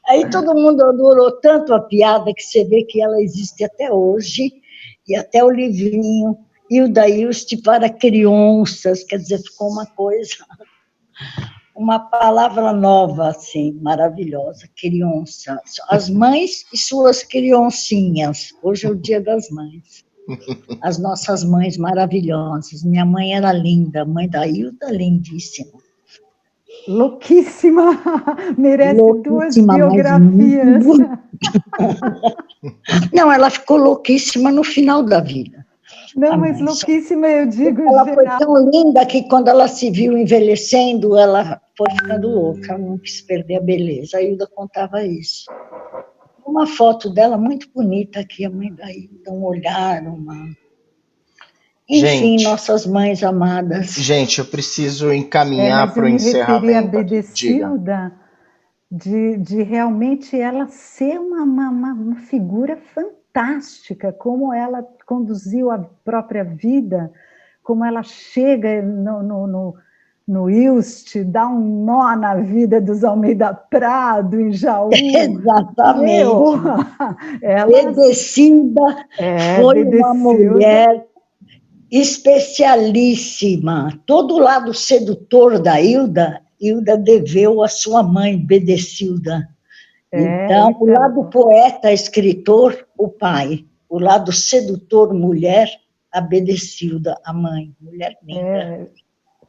Aí todo mundo adorou tanto a piada que você vê que ela existe até hoje, e até o livrinho, Hilda Ilst para crianças, quer dizer, ficou uma coisa, uma palavra nova, assim, maravilhosa, criança. As mães e suas criancinhas. Hoje é o Dia das Mães. As nossas mães maravilhosas. Minha mãe era linda, a mãe da Hilda, lindíssima.
Louquíssima! Merece louquíssima, 2 biografias.
Não, ela ficou louquíssima no final da vida.
Não, mas louquíssima, eu digo.
Ela foi tão linda que quando ela se viu envelhecendo, ela foi ficando louca, não quis perder a beleza. A Hilda contava isso. Uma foto dela muito bonita aqui, a mãe da Hilda, um olhar, Enfim, gente, nossas mães amadas.
Gente, eu preciso encaminhar para o encerramento.
Eu me referi a Bedecilda, de realmente ela ser uma figura fantástica, como ela conduziu a própria vida, como ela chega no Ilst, dá um nó na vida dos Almeida Prado, em Jaú.
Exatamente. Bedecilda foi uma mulher especialíssima. Todo o lado sedutor da Hilda deveu à sua mãe, Bedecilda. Então, o lado poeta, escritor, o pai. O lado sedutor, mulher, a Bedecilda, a mãe. Mulher linda.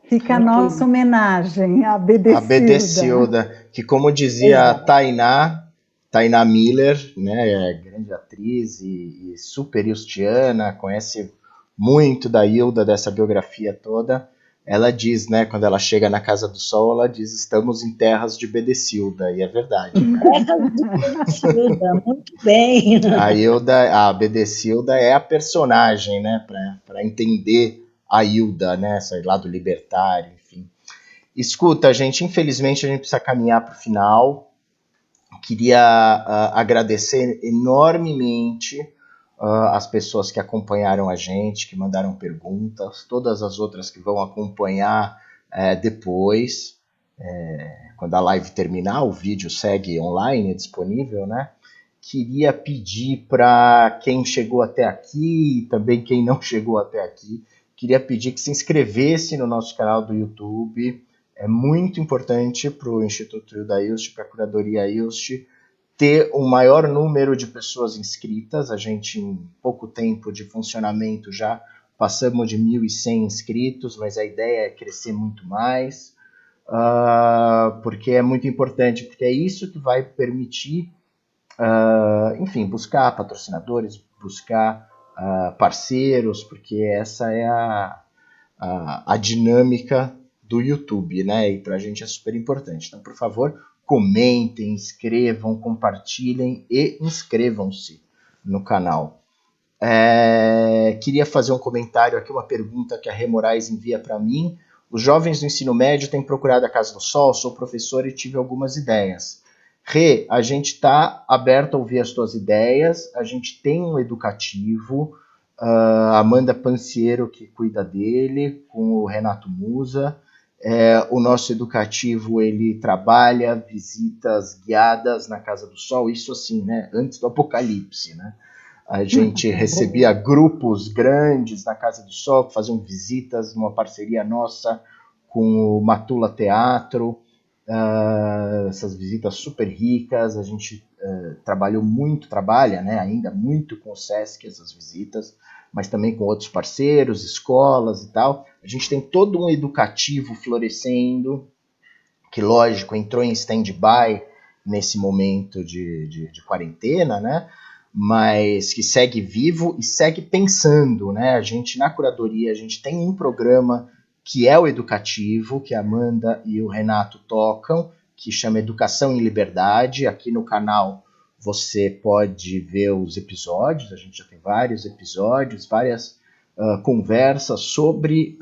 Fica a nossa homenagem à Bedecilda.
A Bedecilda, que como dizia a Tainá Miller, né, é grande atriz e super ilstiana, conhece muito da Hilda, dessa biografia toda. Ela diz, né, quando ela chega na Casa do Sol, ela diz, estamos em terras de Bedecilda, e é verdade.
Terras de Bedecilda, muito bem.
A Bedecilda é a personagem, né, para entender a Hilda, né, esse lado libertário, enfim. Escuta, gente, infelizmente a gente precisa caminhar para o final. Queria agradecer enormemente as pessoas que acompanharam a gente, que mandaram perguntas, todas as outras que vão acompanhar depois, quando a live terminar, o vídeo segue online, é disponível, né? Queria pedir para quem chegou até aqui e também quem não chegou até aqui, queria pedir que se inscrevesse no nosso canal do YouTube. É muito importante para o Instituto Hilda Ilst, para a Curadoria Ilst, ter o maior número de pessoas inscritas. A gente, em pouco tempo de funcionamento, já passamos de 1.100 inscritos, mas a ideia é crescer muito mais, porque é muito importante, porque é isso que vai permitir, enfim, buscar patrocinadores, buscar parceiros, porque essa é a dinâmica do YouTube, né? E para a gente é super importante. Então, por favor, comentem, inscrevam, compartilhem e inscrevam-se no canal. Queria fazer um comentário aqui, uma pergunta que a Rê Moraes envia para mim. Os jovens do ensino médio têm procurado a Casa do Sol, sou professor e tive algumas ideias. Rê, a gente está aberto a ouvir as tuas ideias, a gente tem um educativo, a Amanda Panciero que cuida dele, com o Renato Musa. O nosso educativo, ele trabalha visitas guiadas na Casa do Sol, isso assim, né, antes do apocalipse, né? A gente recebia grupos grandes na Casa do Sol que faziam visitas, uma parceria nossa com o Matula Teatro, essas visitas super ricas. A gente trabalha, né, ainda muito com o Sesc, essas visitas, mas também com outros parceiros, escolas e tal. A gente tem todo um educativo florescendo, que, lógico, entrou em stand-by nesse momento de quarentena, né? Mas que segue vivo e segue pensando, né? A gente, na curadoria, a gente tem um programa que é o educativo, que a Amanda e o Renato tocam, que chama Educação em Liberdade. Aqui no canal você pode ver os episódios, a gente já tem vários episódios, várias conversas sobre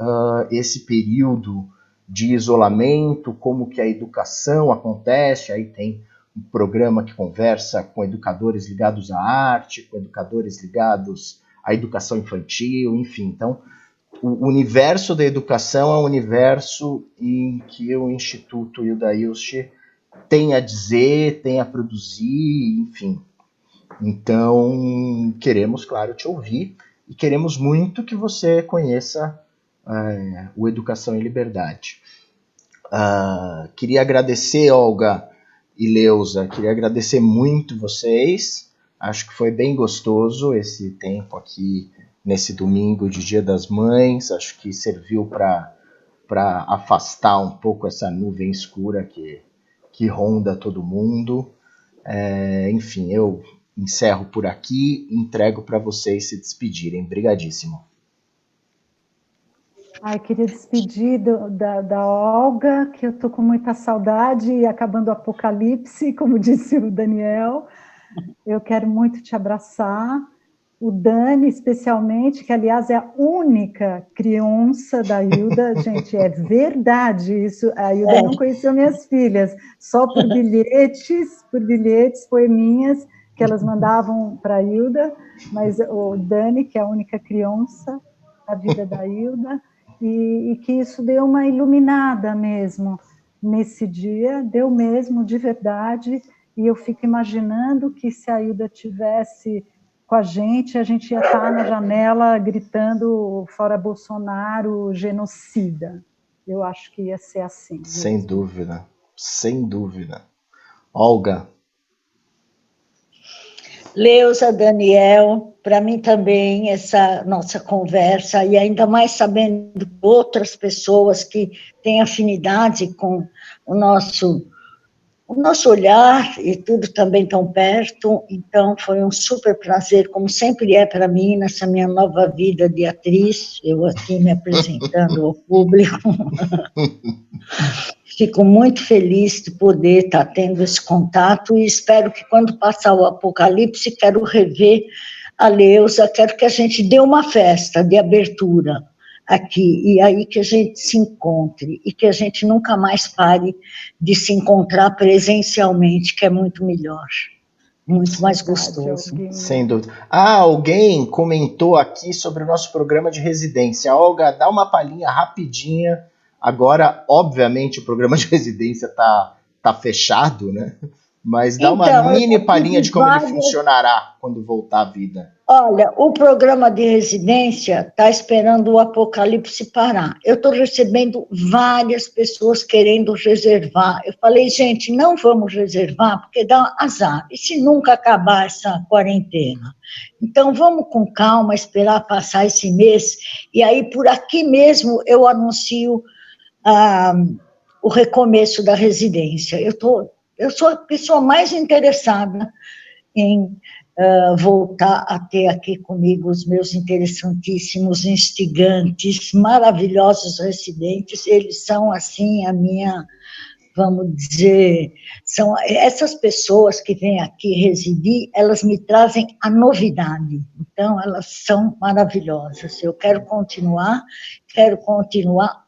esse período de isolamento, como que a educação acontece. Aí tem um programa que conversa com educadores ligados à arte, com educadores ligados à educação infantil, enfim. Então, o universo da educação é um universo em que o Instituto Hilda Ilst tem a dizer, tem a produzir, enfim. Então, queremos, claro, te ouvir e queremos muito que você conheça o Educação em Liberdade. Queria agradecer, Olga e Leusa, queria agradecer muito vocês. Acho que foi bem gostoso esse tempo aqui nesse domingo de Dia das Mães. Acho que serviu para afastar um pouco essa nuvem escura que ronda todo mundo. Enfim, eu encerro por aqui e entrego para vocês se despedirem. Brigadíssimo.
Queria despedir da Olga, que eu estou com muita saudade, e acabando o apocalipse, como disse o Daniel. Eu quero muito te abraçar. O Dani, especialmente, que, aliás, é a única criança da Hilda. Gente, é verdade isso. A Hilda não conheceu minhas filhas, só por bilhetes, poeminhas, que elas mandavam para a Hilda, mas o Dani, que é a única criança da vida da Hilda, e que isso deu uma iluminada mesmo nesse dia, deu mesmo, de verdade, e eu fico imaginando que se a Hilda tivesse com a gente ia estar na janela gritando fora Bolsonaro, genocida. Eu acho que ia ser assim.
Sem mesmo. Dúvida, sem dúvida. Olga.
Leusa, Daniel, para mim também essa nossa conversa, e ainda mais sabendo de outras pessoas que têm afinidade com o nosso olhar e tudo também tão perto. Então foi um super prazer, como sempre é para mim, nessa minha nova vida de atriz, eu aqui me apresentando ao público. Fico muito feliz de poder estar tendo esse contato e espero que quando passar o apocalipse, quero rever a Leusa, quero que a gente dê uma festa de abertura aqui, e aí que a gente se encontre, e que a gente nunca mais pare de se encontrar presencialmente, que é muito melhor, muito mais gostoso.
Sem dúvida. Alguém comentou aqui sobre o nosso programa de residência. Olga, dá uma palhinha rapidinha. Agora, obviamente, o programa de residência tá fechado, né? Mas dá uma mini palhinha de como ele funcionará quando voltar à vida.
Olha, o programa de residência está esperando o apocalipse parar. Eu estou recebendo várias pessoas querendo reservar. Eu falei, gente, não vamos reservar, porque dá azar. E se nunca acabar essa quarentena? Então, vamos com calma, esperar passar esse mês. E aí, por aqui mesmo, eu anuncio o recomeço da residência. Eu sou a pessoa mais interessada em voltar a ter aqui comigo os meus interessantíssimos, instigantes, maravilhosos residentes. Eles são, assim, a minha, vamos dizer, são essas pessoas que vêm aqui residir, elas me trazem a novidade. Então, elas são maravilhosas. Eu quero continuar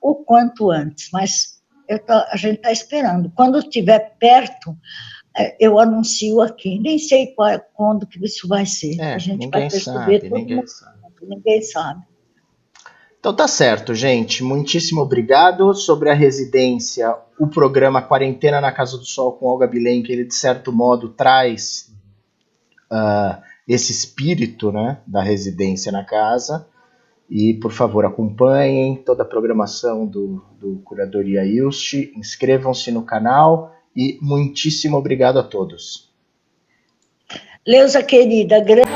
o quanto antes, mas a gente está esperando. Quando estiver perto, eu anuncio aqui. Nem sei quando que isso vai ser. A gente vai perceber todo mundo. Ninguém sabe.
Então tá certo, gente. Muitíssimo obrigado. Sobre a residência, o programa Quarentena na Casa do Sol com Olga Bilenque, ele de certo modo traz esse espírito, né, da residência na casa. E, por favor, acompanhem toda a programação do Curadoria Ilst, inscrevam-se no canal e muitíssimo obrigado a todos.
Leusa, querida, grande